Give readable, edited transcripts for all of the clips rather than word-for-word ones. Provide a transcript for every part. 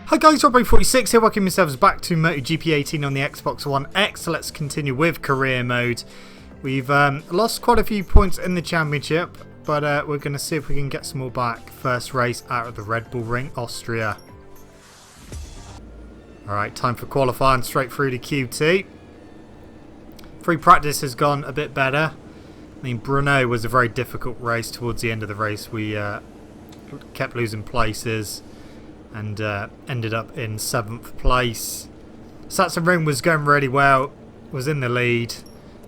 Hi guys, Robbo46 here, welcome yourselves back to MotoGP 18 on the Xbox One X. So let's continue with career mode. We've lost quite a few points in the championship, but we're going to see if we can get some more back. First race out of the Red Bull Ring, Austria. Alright, time for qualifying straight through to QT. Free practice has gone a bit better. I mean, Brno was a very difficult race towards the end of the race. We kept losing places and ended up in 7th place. Sachsenring was going really well, was in the lead,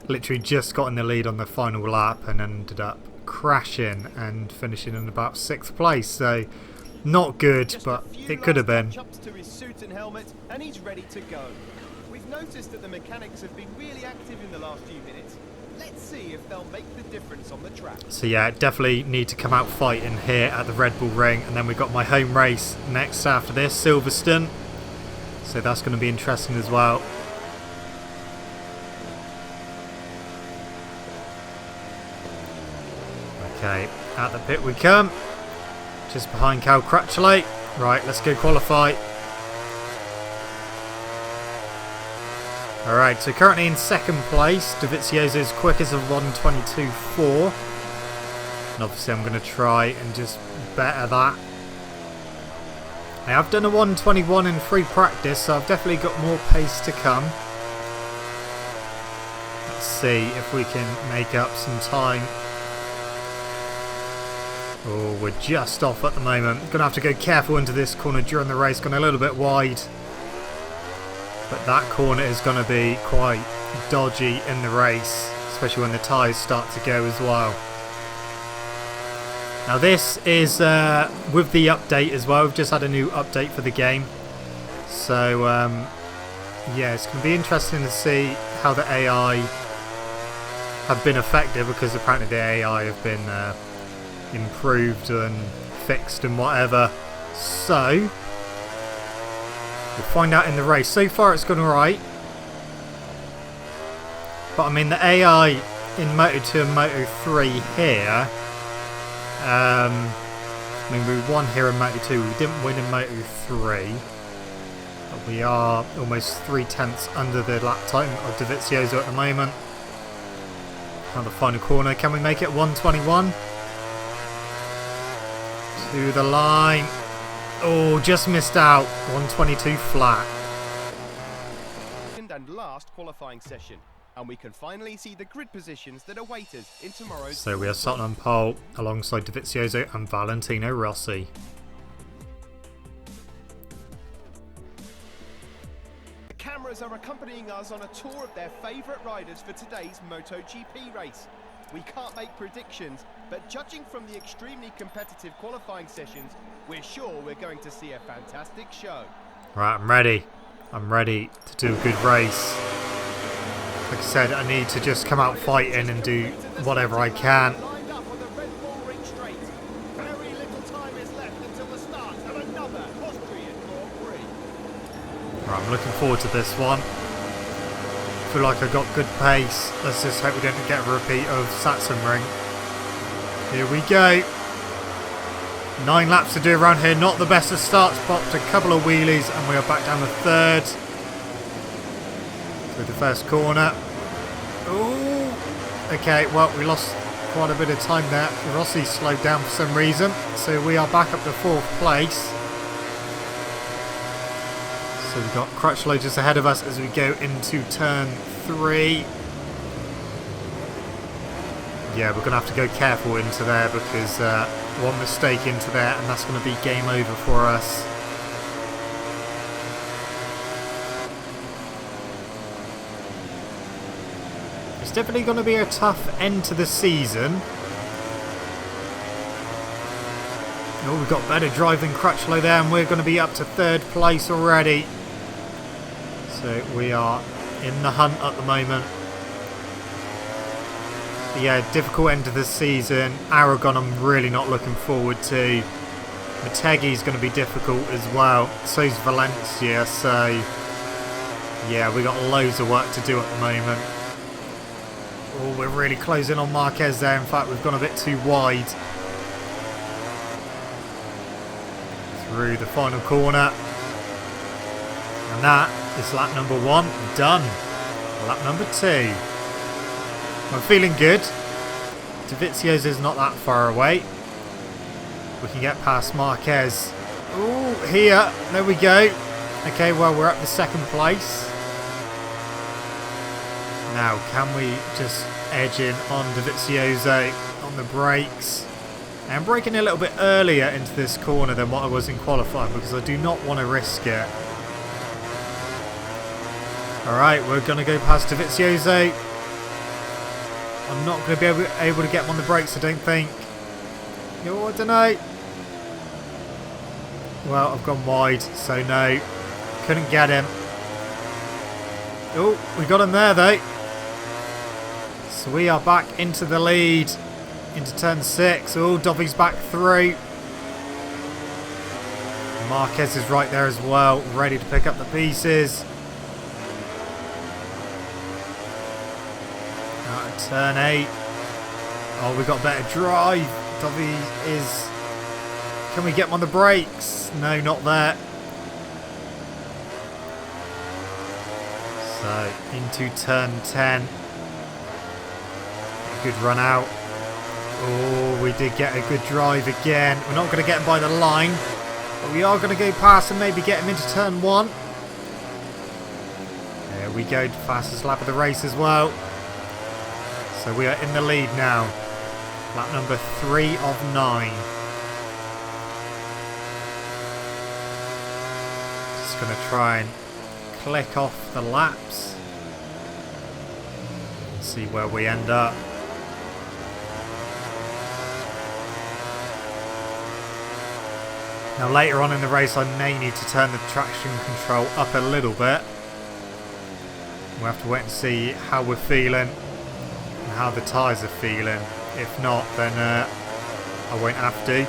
literally just got in the lead on the final lap and ended up crashing and finishing in about 6th place. So not good, but it could have been. To his suit and helmet, and he's ready to go. We've noticed that the mechanics have been really active in the last few minutes. Let's see if they'll make the difference on the track. So yeah, definitely need to come out fighting here at the Red Bull Ring. And then we've got my home race next after this, Silverstone. So that's going to be interesting as well. Okay, out the pit we come. Just behind Cal Crutchley. Right, let's go qualify. Alright, so currently in 2nd place. Dovizioso's quickest of 1:22.4. And obviously I'm going to try and just better that. I have done a 1:21 in free practice, so I've definitely got more pace to come. Let's see if we can make up some time. Oh, we're just off at the moment. Going to have to go careful into this corner during the race. Gone a little bit wide. But that corner is going to be quite dodgy in the race, especially when the tyres start to go as well. Now this is with the update as well. We've just had a new update for the game. So yeah, it's going to be interesting to see how the AI have been affected, because apparently the AI have been improved and fixed and whatever. So we'll find out in the race. So far it's gone alright. But I mean, the AI in Moto2 and Moto3 here, I mean, we won here in Moto2, we didn't win in Moto3. But we are almost 3/10 under the lap time of Dovizioso at the moment. Now the final corner, can we make it 1:21? To the line. Oh, just missed out. 1:22 flat. Second and last qualifying session, and we can finally see the grid positions that await us in tomorrow's. So we are starting on pole alongside Dovizioso and Valentino Rossi. The cameras are accompanying us on a tour of their favourite riders for today's MotoGP race. We can't make predictions, but judging from the extremely competitive qualifying sessions, we're sure we're going to see a fantastic show. Right, I'm ready. I'm ready to do a good race. Like I said, I need to just come out fighting and do whatever I can. Lined up on the Red Bull Ring straight. Very little time is left until the start of another Austrian Grand Prix. Right, I'm looking forward to this one. Feel like I got good pace. Let's just hope we don't get a repeat of Sachsenring. Here we go. 9 laps to do around here. Not the best of starts. Popped a couple of wheelies and we are back down the 3rd. Through the first corner. Ooh. Okay, well, we lost quite a bit of time there. Rossi slowed down for some reason. So we are back up to 4th place. So we've got Crutchlow just ahead of us as we go into turn 3. Yeah, we're going to have to go careful into there, because one mistake into there and that's going to be game over for us. It's definitely going to be a tough end to the season. Oh, we've got better drive than Crutchlow there, and we're going to be up to 3rd place already. So we are in the hunt at the moment. But yeah, difficult end to the season. Aragon I'm really not looking forward to. Motegi's going to be difficult as well. So's Valencia, so yeah, we got loads of work to do at the moment. Oh, we're really closing on Marquez there. In fact, we've gone a bit too wide. through the final corner. And that is lap number 1 done. Lap number 2. I'm feeling good. Dovizioso's not that far away. We can get past Marquez. Ooh, here. There we go. Okay, well, we're up to 2nd place. Now, can we just edge in on Dovizioso on the brakes? I'm braking a little bit earlier into this corner than what I was in qualifying because I do not want to risk it. Alright, we're going to go past Dovizioso. I'm not going to be able to get him on the brakes, I don't think. Oh, I don't know. Well, I've gone wide, so no. Couldn't get him. Oh, we got him there though. So we are back into the lead. Into turn 6. Oh, Dovy's back through. Marquez is right there as well, ready to pick up the pieces. Out of turn 8. Oh, we got better drive. Dovey is... Can we get him on the brakes? No, not there. So, into turn 10. A good run out. Oh, we did get a good drive again. We're not going to get him by the line, but we are going to go past and maybe get him into turn 1. There we go, fastest lap of the race as well. So we are in the lead now. Lap number 3 of 9. Just going to try and click off the laps. See where we end up. Now later on in the race I may need to turn the traction control up a little bit. We'll have to wait and see how we're feeling and how the tyres are feeling. If not, then I won't have to.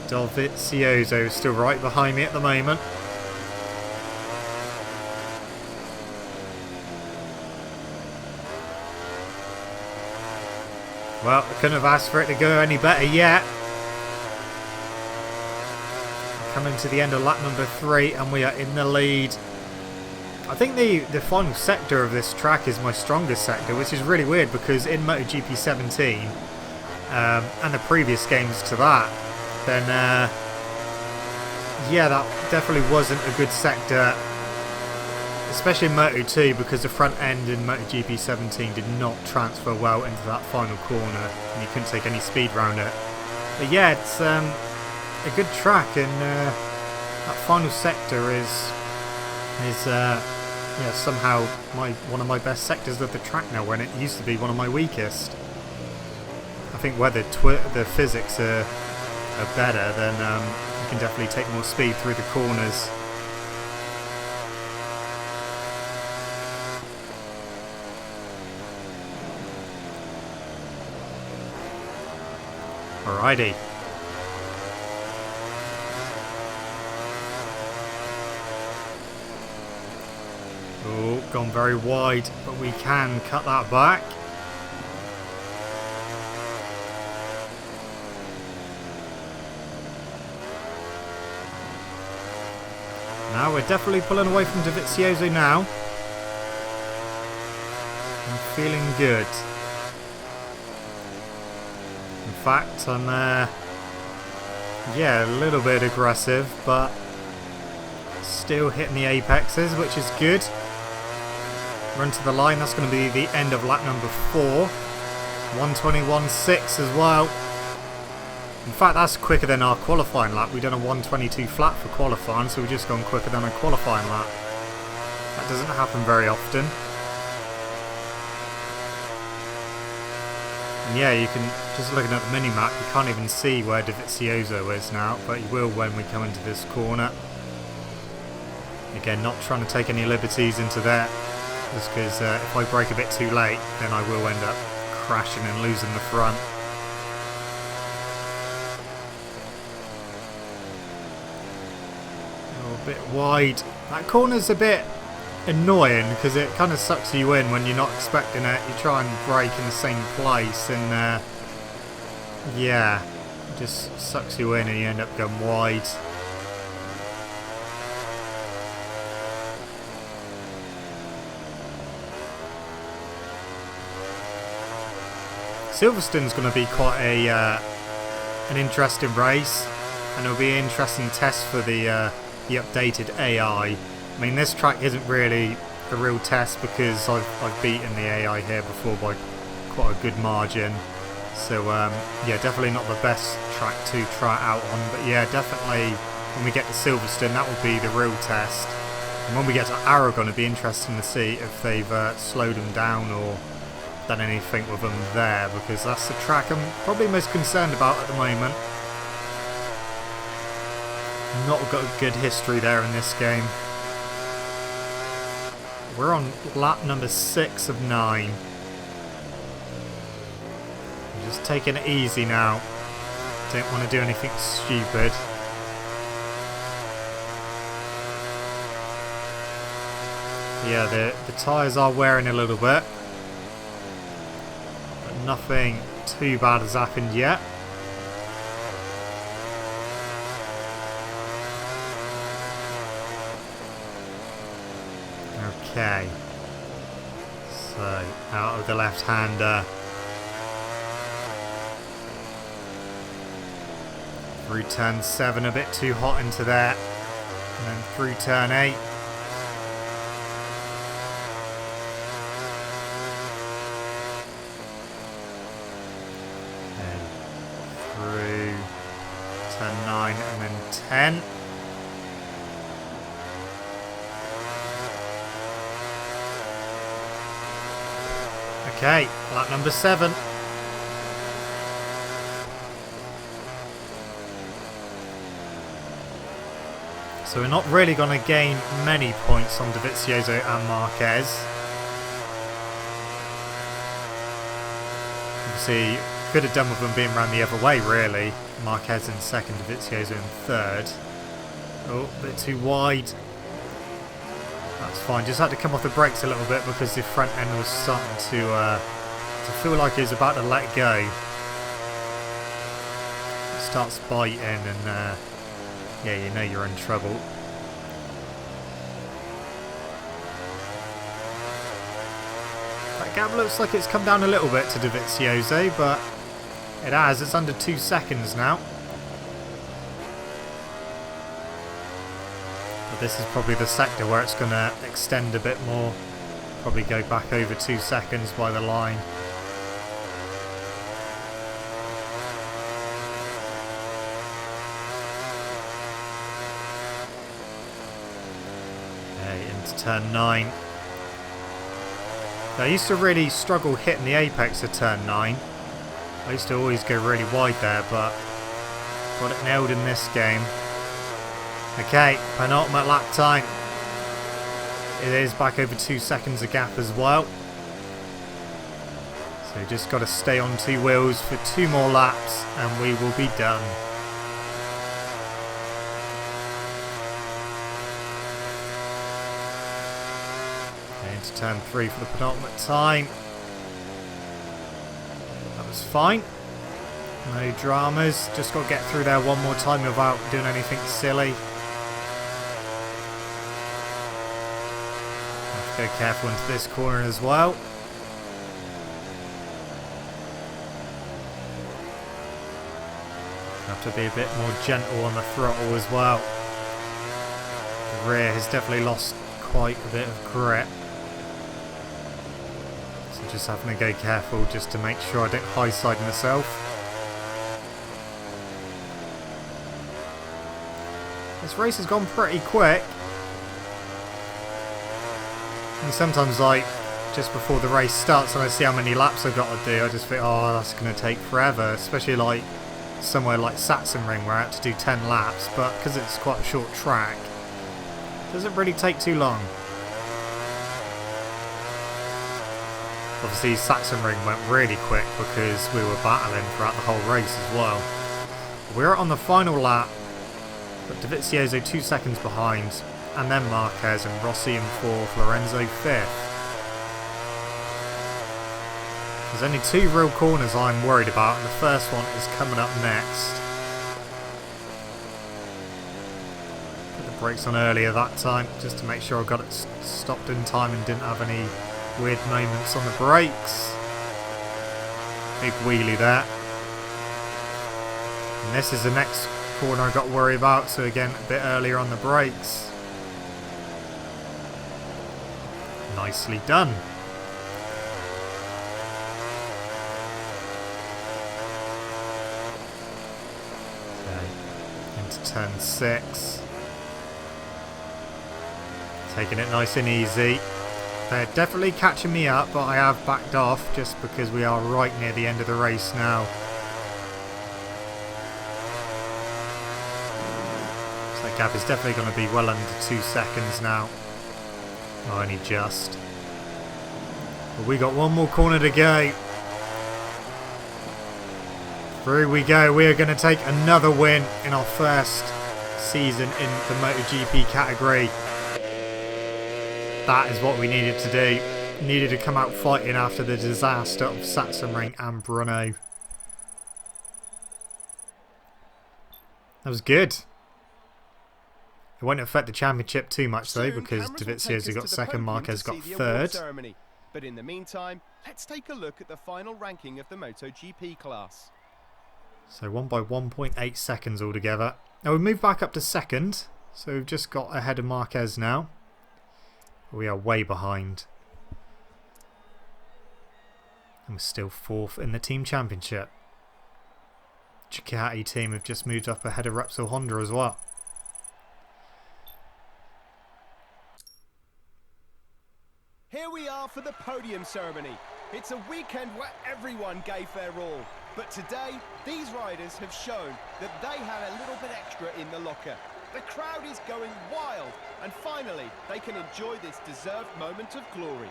Dovizioso is still right behind me at the moment. Well, I couldn't have asked for it to go any better yet. Coming to the end of lap number 3 and we are in the lead. I think the final sector of this track is my strongest sector, which is really weird because in MotoGP 17 and the previous games to that, then yeah, that definitely wasn't a good sector. Especially in Moto 2 because the front end in MotoGP 17 did not transfer well into that final corner and you couldn't take any speed around it. But yeah, it's a good track and that final sector is yeah, somehow one of my best sectors of the track now when it used to be one of my weakest. I think where the physics are better, then you can definitely take more speed through the corners. Alrighty. Oh, gone very wide, but we can cut that back. Now we're definitely pulling away from Dovizioso now. I'm feeling good. In fact, I'm yeah, a little bit aggressive, but still hitting the apexes, which is good. Run to the line, that's going to be the end of lap number 4. 1:21.6 as well. In fact, that's quicker than our qualifying lap. We done a 1:22 flat for qualifying, so we've just gone quicker than a qualifying lap. That doesn't happen very often. And yeah, you can, just looking at the mini-map, you can't even see where Dovizioso is now, but you will when we come into this corner. Again, not trying to take any liberties into there, just because if I brake a bit too late, then I will end up crashing and losing the front. A bit wide. That corner's a bit annoying because it kind of sucks you in when you're not expecting it. You try and brake in the same place and yeah, Just sucks you in and you end up going wide. Silverstone's going to be quite an interesting race, and it'll be an interesting test for the updated AI. I mean, this track isn't really a real test because I've beaten the AI here before by quite a good margin. So yeah, definitely not the best track to try it out on, but yeah, definitely when we get to Silverstone that will be the real test. And when we get to Aragon, it'll be interesting to see if they've slowed them down or done anything with them there, because that's the track I'm probably most concerned about at the moment. Not got a good history there in this game. We're on lap number 6 of 9. I'm just taking it easy now. Don't want to do anything stupid. Yeah, the tyres are wearing a little bit. But nothing too bad has happened yet. Okay, so out of the left-hander, through turn 7 a bit too hot into there, and then through turn 8. And through turn 9 and then 10. Okay, lap number 7. So we're not really going to gain many points on Dovizioso and Marquez. Obviously, could have done with them being round the other way, really. Marquez in second, Dovizioso in third. Oh, a bit too wide. That's fine. Just had to come off the brakes a little bit because the front end was starting to feel like it was about to let go. It starts biting and yeah, you know you're in trouble. That gap looks like it's come down a little bit to Dovizioso, but it has. It's under 2 seconds now. But this is probably the sector where it's going to extend a bit more. Probably go back over 2 seconds by the line. Turn 9. I used to really struggle hitting the apex of turn 9. I used to always go really wide there, but got it nailed in this game. Okay, penultimate lap time. It is back over 2 seconds of gap as well. So just got to stay on 2 wheels for 2 more laps and we will be done. Into turn 3 for the penultimate time. That was fine. No dramas. Just got to get through there one more time without doing anything silly. Have to go careful into this corner as well. Have to be a bit more gentle on the throttle as well. The rear has definitely lost quite a bit of grip. Just having to go careful just to make sure I don't high side myself. This race has gone pretty quick. And sometimes, like, just before the race starts and I see how many laps I've got to do, I just think, oh, that's going to take forever. Especially like somewhere like Sachsenring where I had to do 10 laps, but because it's quite a short track, it doesn't really take too long. Obviously Sachsenring went really quick because we were battling throughout the whole race as well. We're on the final lap, but Dovizioso 2 seconds behind, and then Marquez and Rossi in 4th, Lorenzo 5th. There's only 2 real corners I'm worried about, and the first one is coming up next. Brakes on earlier that time, just to make sure I got it stopped in time and didn't have any weird moments on the brakes. Big wheelie there. And this is the next corner I've got to worry about, so again, a bit earlier on the brakes. Nicely done. Okay, into turn 6. Taking it nice and easy. They're definitely catching me up, but I have backed off just because we are right near the end of the race now. So that gap is definitely going to be well under 2 seconds now. Oh, only just. But we got one more corner to go. Through we go. We are going to take another win in our first season in the MotoGP category. That is what we needed to do. Needed to come out fighting after the disaster of Sachsenring and Brno. That was good. It won't affect the championship too much though, because DEgITx got second, Marquez got third. But in the meantime, let's take a look at the final ranking of the MotoGP class. So won by 1.8 seconds altogether. Now we move back up to second, so we've just got ahead of Marquez now. We are way behind. And we're still 4th in the team championship. Ducati team have just moved up ahead of Repsol Honda as well. Here we are for the podium ceremony. It's a weekend where everyone gave their all. But today, these riders have shown that they had a little bit extra in the locker. The crowd is going wild, and finally, they can enjoy this deserved moment of glory.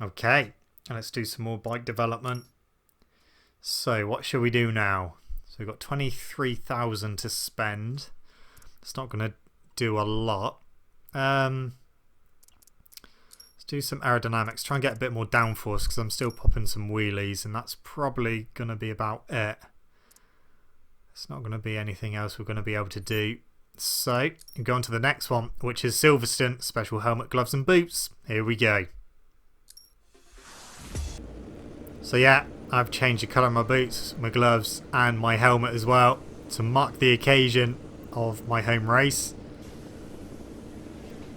Okay, and let's do some more bike development. So, what shall we do now? So, we've got 23,000 to spend. It's not going to do a lot. Do some aerodynamics, try and get a bit more downforce because I'm still popping some wheelies, and that's probably going to be about it. It's not going to be anything else we're going to be able to do. So, go on to the next one, which is Silverstone, special helmet, gloves and boots. Here we go. So yeah, I've changed the colour of my boots, my gloves and my helmet as well to mark the occasion of my home race.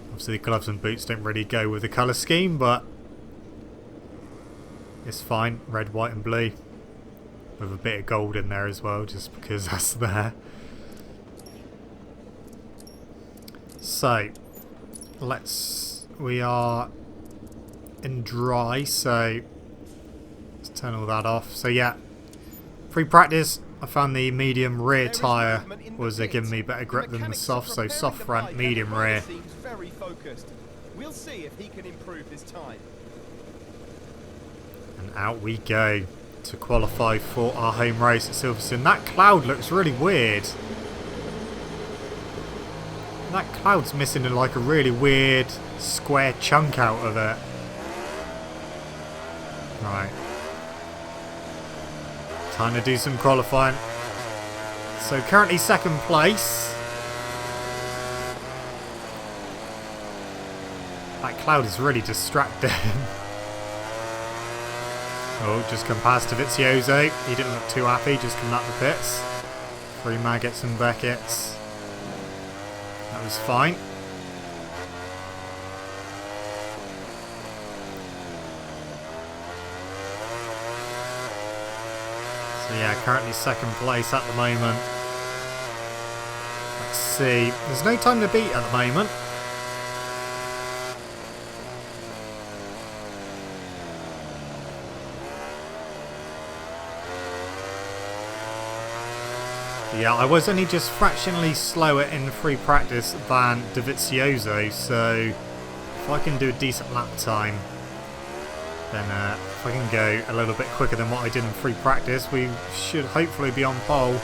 Obviously the gloves and boots don't really go with the colour scheme, but it's fine. Red, white and blue. With a bit of gold in there as well, just because that's there. So, we are in dry, so let's turn all that off. So yeah, pre-practice, I found the medium rear tyre was giving me better grip than the soft, so soft front, medium rear. Very focused. We'll see if he can improve his time. And out we go to qualify for our home race at Silverstone. That cloud looks really weird. That cloud's missing like a really weird square chunk out of it. Right. Time to do some qualifying. So currently second place. That cloud is really distracting. Oh, just come past DEgITx. He didn't look too happy, just coming out the pits. 3 maggots and Beckett's. That was fine. So yeah, currently second place at the moment. Let's see. There's no time to beat at the moment. Yeah, I was only just fractionally slower in free practice than DEgITx, so if I can do a decent lap time, then if I can go a little bit quicker than what I did in free practice, we should hopefully be on pole.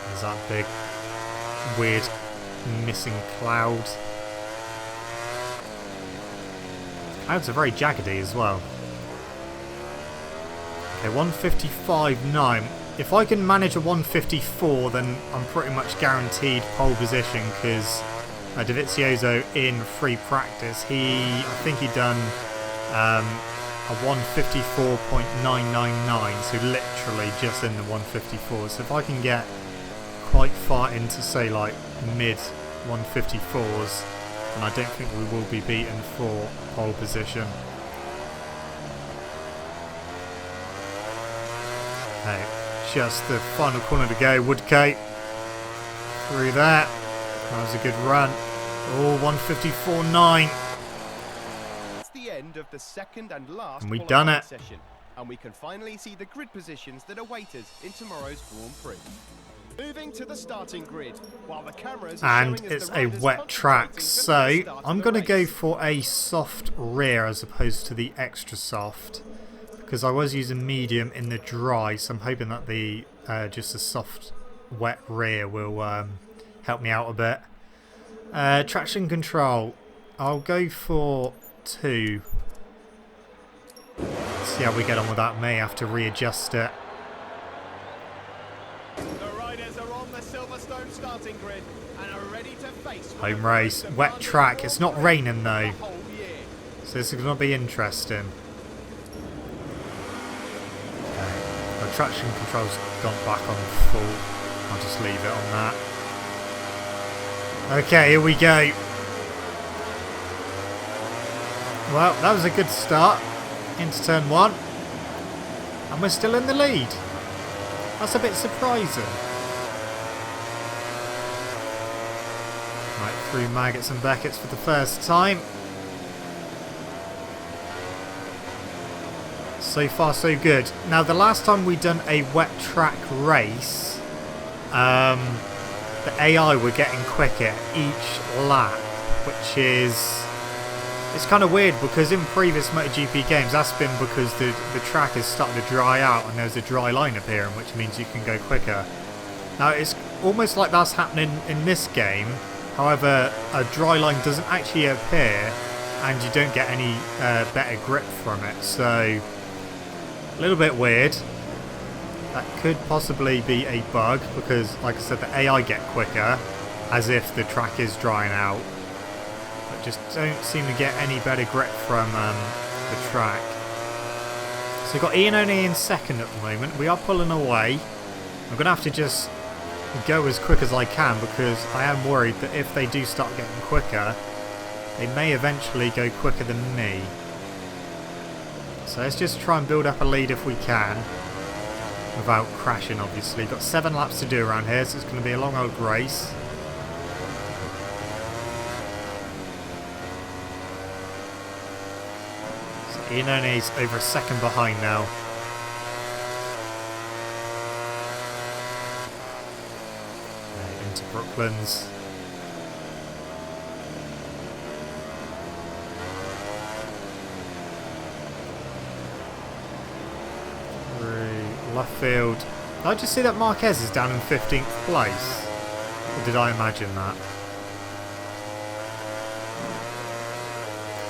There's that big, weird, missing cloud. Roads are very jaggedy as well. Okay, 155.9. If I can manage a 154, then I'm pretty much guaranteed pole position, because Dovizioso in free practice, I think he done a 154.999, so literally just in the 154. So if I can get quite far into, say, like mid 154s, then I don't think we will be beaten for pole position. Okay, just the final corner to go. Woodcote through that. That was a good run. Oh, 154.9. It's the end of the second and last And we've done it. session, and we can finally see the grid positions that await us in tomorrow's Grand Prix. Moving to the starting grid, while the cameras are And showing us it's the a riders wet track, concentrating so before the start I'm of going to the go race. for a soft rear as opposed to the extra soft, because I was using medium in the dry, so I'm hoping that the just a soft wet rear will help me out a bit. Traction control, I'll go for 2. See how we get on with that. May have to readjust it. The riders are on the Silverstone starting grid and are ready to face Home race, wet track. It's not raining though, so this is going to be interesting. Okay. The traction control's gone back on full. I'll just leave it on that. Okay, here we go. Well, that was a good start into turn 1, and we're still in the lead. That's a bit surprising. Right, through Maggots and Beckett's for the first time. So far so good. Now the last time we done a wet track race, the AI were getting quicker each lap, which is... It's kind of weird, because in previous MotoGP games that's been because the track is starting to dry out and there's a dry line appearing, which means you can go quicker. Now it's almost like that's happening in this game, however a dry line doesn't actually appear and you don't get any better grip from it, so a little bit weird. That could possibly be a bug, because like I said, the AI get quicker as if the track is drying out. Just don't seem to get any better grip from the track. So we've got Ian O'Neill in second at the moment. We are pulling away. I'm going to have to just go as quick as I can, because I am worried that if they do start getting quicker, they may eventually go quicker than me. So let's just try and build up a lead if we can, without crashing obviously. Got 7 laps to do around here, so it's going to be a long old race. Ian O'Neill's over a second behind now. Into Brooklands. Through left field. Did I just see that Marquez is down in 15th place? Or did I imagine that?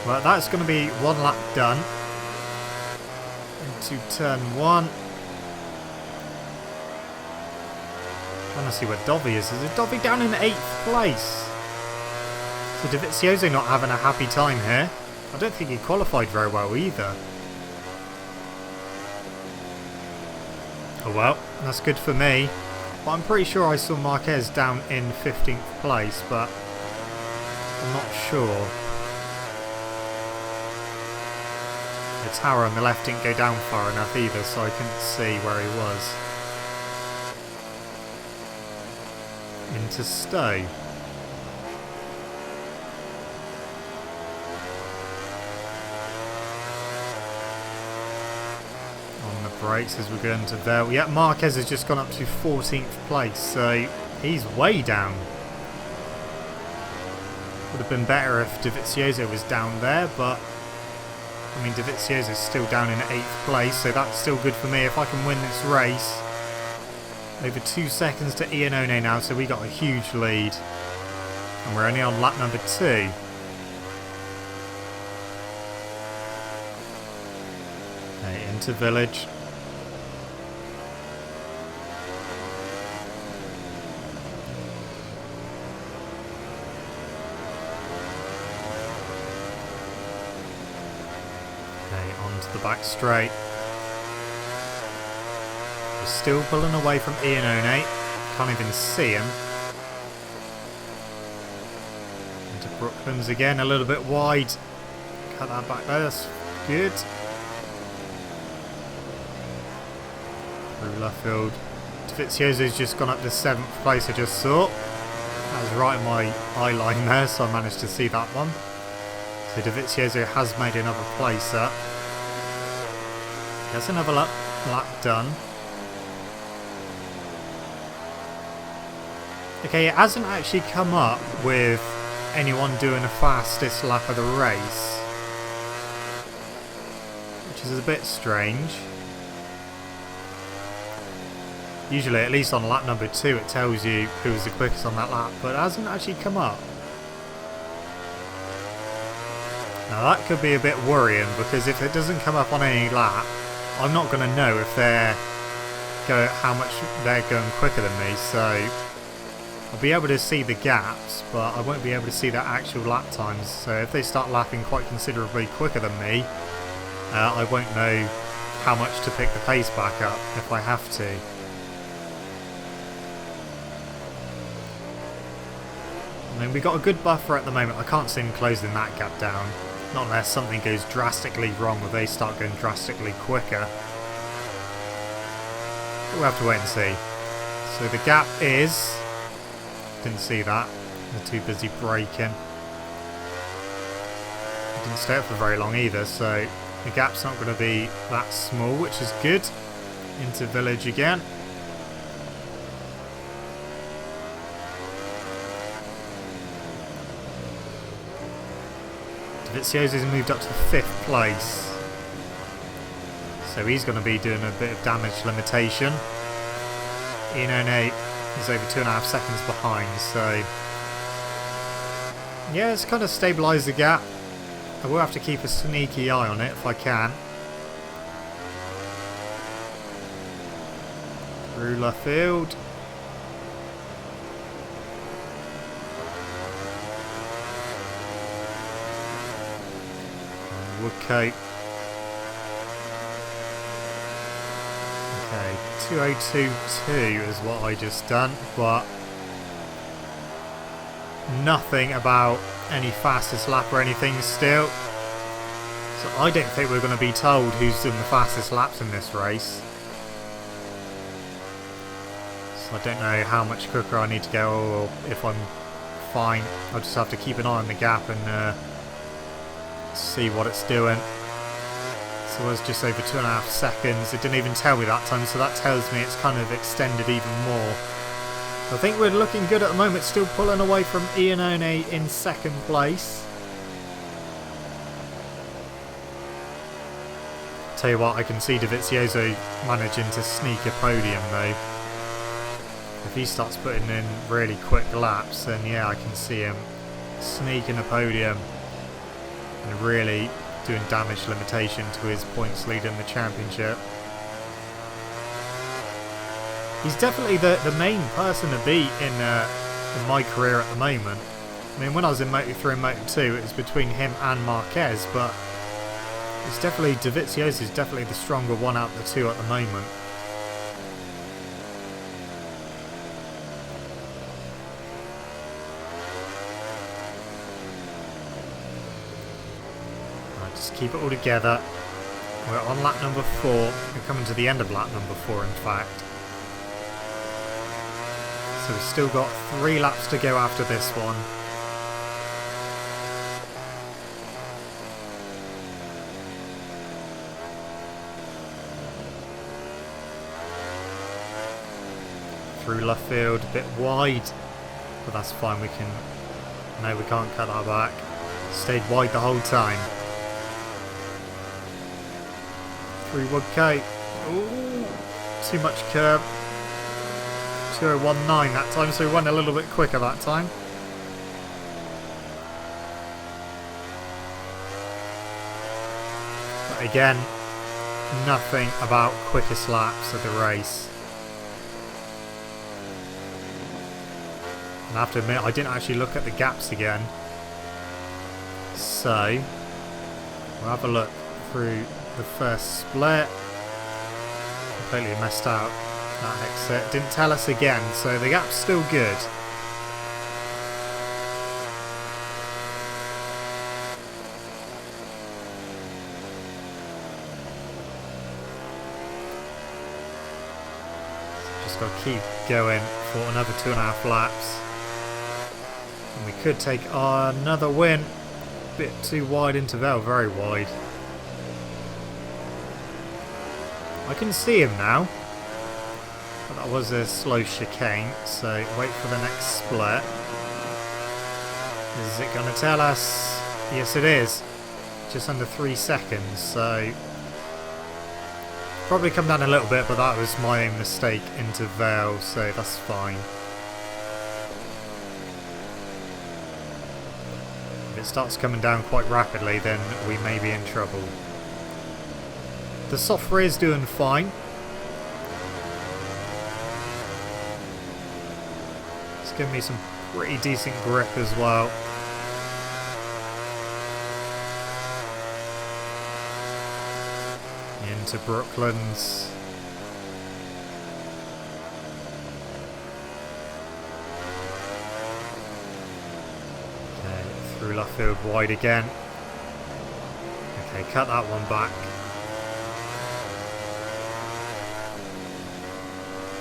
Well, that's going to be 1 lap done. Into turn 1. Trying to see where Dovi is. Is Dovi down in 8th place? So Dovizioso not having a happy time here. I don't think he qualified very well either. Oh well, that's good for me. But I'm pretty sure I saw Marquez down in 15th place, but I'm not sure. The tower on the left didn't go down far enough either, so I couldn't see where he was. Into Stowe. On the brakes as we go into Vale. Yeah, Marquez has just gone up to 14th place, so he's way down. Would have been better if Dovizioso was down there, but I mean, Dovizioso is still down in 8th place, so that's still good for me if I can win this race. Over 2 seconds to Ian O'Neill now, so we got a huge lead. And we're only on lap number 2. Okay, into village. Okay, onto the back straight. We're still pulling away from Ian One. Can't even see him. Into Brooklands again, a little bit wide. Cut that back there, that's good. Through left field. Dovizioso's just gone up to 7th place, I just saw. That was right in my eye line there, so I managed to see that one. So Dovizioso has made another place up. That's another lap done. Okay, it hasn't actually come up with anyone doing the fastest lap of the race, which is a bit strange. Usually, at least on lap number 2, it tells you who was the quickest on that lap, but it hasn't actually come up. Now that could be a bit worrying, because if it doesn't come up on any lap, I'm not going to know if how much they're going quicker than me, so I'll be able to see the gaps, but I won't be able to see their actual lap times. So if they start lapping quite considerably quicker than me, I won't know how much to pick the pace back up if I have to. I mean, we've got a good buffer at the moment. I can't see them closing that gap down. Not unless something goes drastically wrong or they start going drastically quicker. We'll have to wait and see. So the gap is... Didn't see that. They're too busy braking. Didn't stay up for very long either, so the gap's not going to be that small, which is good. Into village again. Dovizioso's moved up to 5th place. So he's going to be doing a bit of damage limitation. Ian One is over 2.5 seconds behind, so yeah, it's kind of stabilised the gap. I will have to keep a sneaky eye on it if I can. Through left field. Woodcote. Okay, 2022 is what I just done, but nothing about any fastest lap or anything still. So I don't think we're going to be told who's doing the fastest laps in this race. So I don't know how much quicker I need to go, or if I'm fine. I'll just have to keep an eye on the gap and see what it's doing. So it was just over 2.5 seconds. It didn't even tell me that time, so that tells me it's kind of extended even more. I think we're looking good at the moment, still pulling away from Ian One in 2nd place. Tell you what, I can see Dovizioso managing to sneak a podium though. If he starts putting in really quick laps, then yeah, I can see him sneaking a podium and really doing damage limitation to his points lead in the championship. He's definitely the main person to beat in my career at the moment. I mean, when I was in Moto3 and Moto2, it was between him and Marquez, but it's definitely Dovizioso is definitely the stronger one out of the two at the moment. Just keep it all together. We're on lap number 4. We're coming to the end of lap number 4, in fact. So we've still got 3 laps to go after this one. Through left field, a bit wide, but that's fine. We can... No, we can't cut that back. Stayed wide the whole time. Through Woodcote. Ooh, too much curb. 2019 that time, so we went a little bit quicker that time. But again, nothing about quickest laps of the race. And I have to admit, I didn't actually look at the gaps again. So, we'll have a look through the first split. Completely messed out that exit. Didn't tell us again, so the gap's still good. Just got to keep going for another 2.5 laps. And we could take another win. Bit too wide interval, very wide. I can see him now. But that was a slow chicane, so wait for the next split. Is it going to tell us? Yes, it is. Just under 3 seconds, so probably come down a little bit, but that was my own mistake, interval, so that's fine. If it starts coming down quite rapidly, then we may be in trouble. The software is doing fine. It's giving me some pretty decent grip as well. Into Brooklands. Okay, through left field wide again. Okay, cut that one back.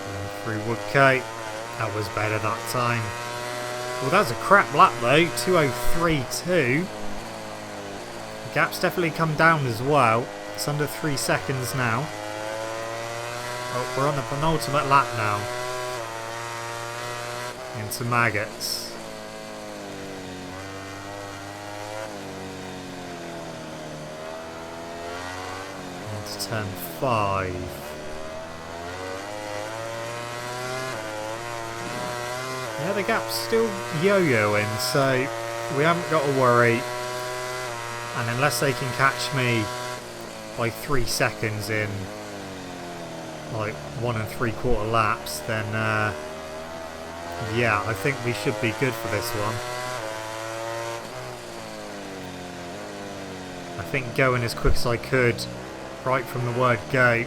And through Woodcote. That was better that time. Well, that was a crap lap though. 2:03.2. The gap's definitely come down as well. It's under 3 seconds now. Oh, we're on the penultimate lap now. Into Maggots. Into turn 5. Yeah, the gap's still yo-yoing, so we haven't got to worry. And unless they can catch me by 3 seconds in like 1 3/4 laps, then yeah, I think we should be good for this one. I think going as quick as I could right from the word go,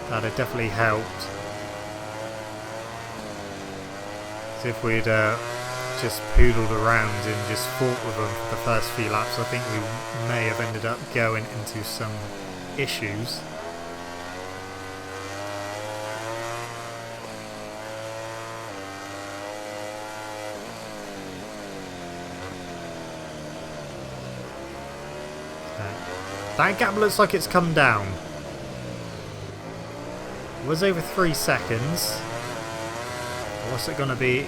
that'd definitely helped. So if we'd just poodled around and just fought with them for the first few laps, I think we may have ended up going into some issues. Okay. That gap looks like it's come down. It was over 3 seconds. What's it going to be?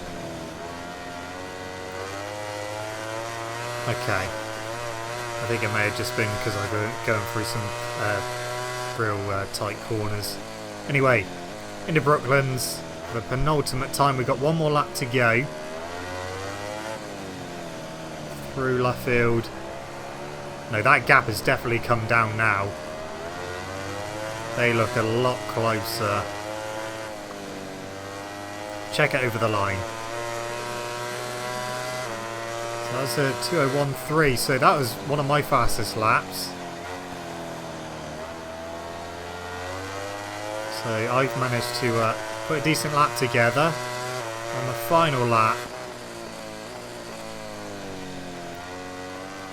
Okay. I think it may have just been because I'm going through some real tight corners. Anyway, into Brooklands. The penultimate time. We've got one more lap to go. Through Luffield. No, that gap has definitely come down now. They look a lot closer. Check it over the line. So that's a 2:01.3, so that was one of my fastest laps. So I've managed to put a decent lap together on the final lap.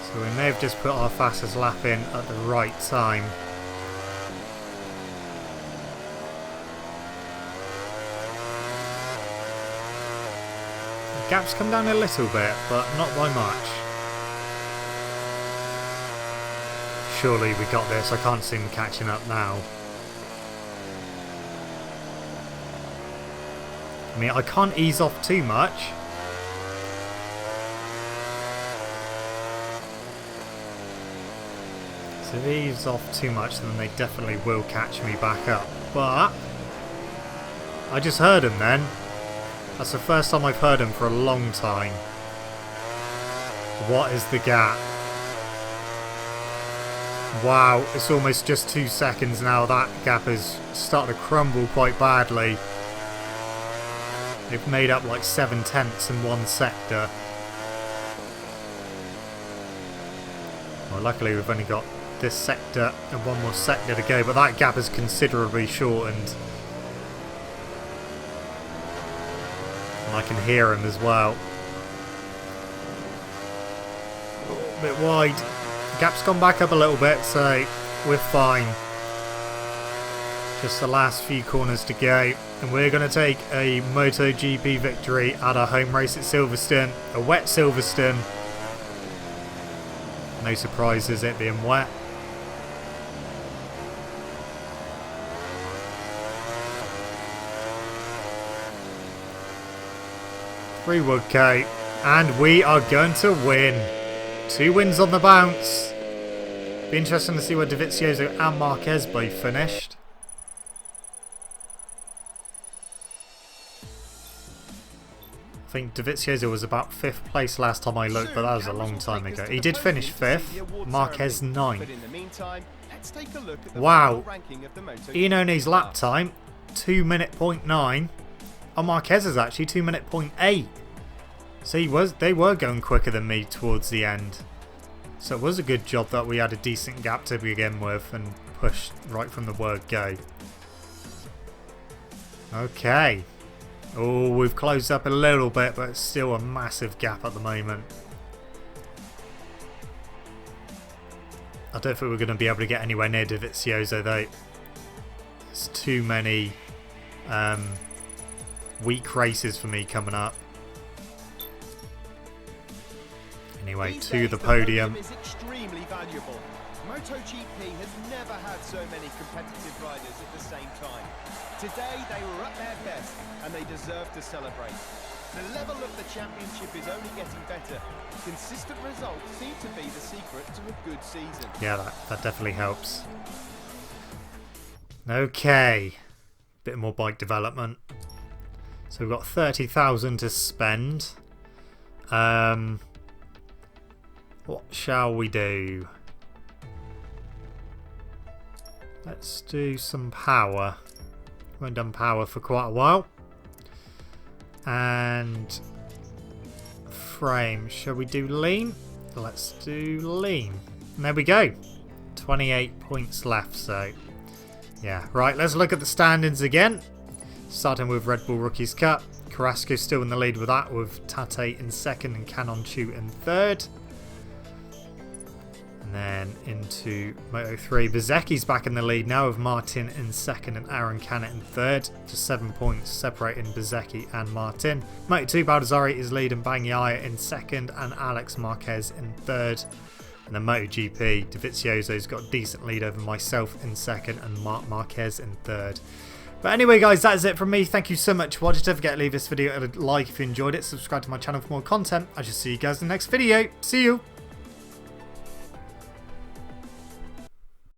So we may have just put our fastest lap in at the right time. Gap's come down a little bit, but not by much. Surely we got this. I can't see them catching up now. I mean, I can't ease off too much. So if I ease off too much, then they definitely will catch me back up. But I just heard him then. That's the first time I've heard him for a long time. What is the gap? Wow, it's almost just 2 seconds now. That gap is starting to crumble quite badly. They've made up like 7/10 in one sector. Well, luckily we've only got this sector and one more sector to go, but that gap is considerably shortened. And I can hear him as well. A bit wide. The gap's gone back up a little bit, so we're fine. Just the last few corners to go, and we're going to take a MotoGP victory at our home race at Silverstone, a wet Silverstone. No surprises it being wet. Free Woodcote, and we are going to win. 2 wins on the bounce. Be interesting to see where Dovizioso and Marquez both finished. I think Dovizioso was about 5th place last time I looked, but that was a long time ago. He did finish 5th, Marquez 9th. Wow, Iannone's lap time, 2:09. Oh, Marquez is actually 2:08. So they were going quicker than me towards the end. So it was a good job that we had a decent gap to begin with and pushed right from the word go. Okay. Oh, we've closed up a little bit, but it's still a massive gap at the moment. I don't think we're going to be able to get anywhere near Dovizioso though. There's too many weak races for me coming up. Anyway, to the podium. Is extremely valuable. MotoGP has never had so many competitive riders at the same time. Today they were at their best and they deserve to celebrate. The level of the championship is only getting better. Consistent results seem to be the secret to a good season. Yeah, that definitely helps. Okay. Bit more bike development. So we've got 30,000 to spend. What shall we do? Let's do some power. We haven't done power for quite a while. And frame. Shall we do lean? Let's do lean. And there we go. 28 points left, so yeah. Right, let's look at the standings again. Starting with Red Bull Rookies Cup. Carrasco still in the lead with that, with Tate in 2nd and Canonchu in 3rd. And then into Moto3. Bezecchi's back in the lead now with Martin in 2nd and Aaron Canet in 3rd. Just 7 points separating Bezecchi and Martin. Moto2, Baldassarri is leading Bagnaia in 2nd and Alex Marquez in 3rd. And then MotoGP, Dovizioso's got a decent lead over myself in 2nd and Marquez in 3rd. But anyway guys, that is it from me. Thank you so much for watching. Don't forget to leave this video a like if you enjoyed it. Subscribe to my channel for more content. I shall see you guys in the next video. See you!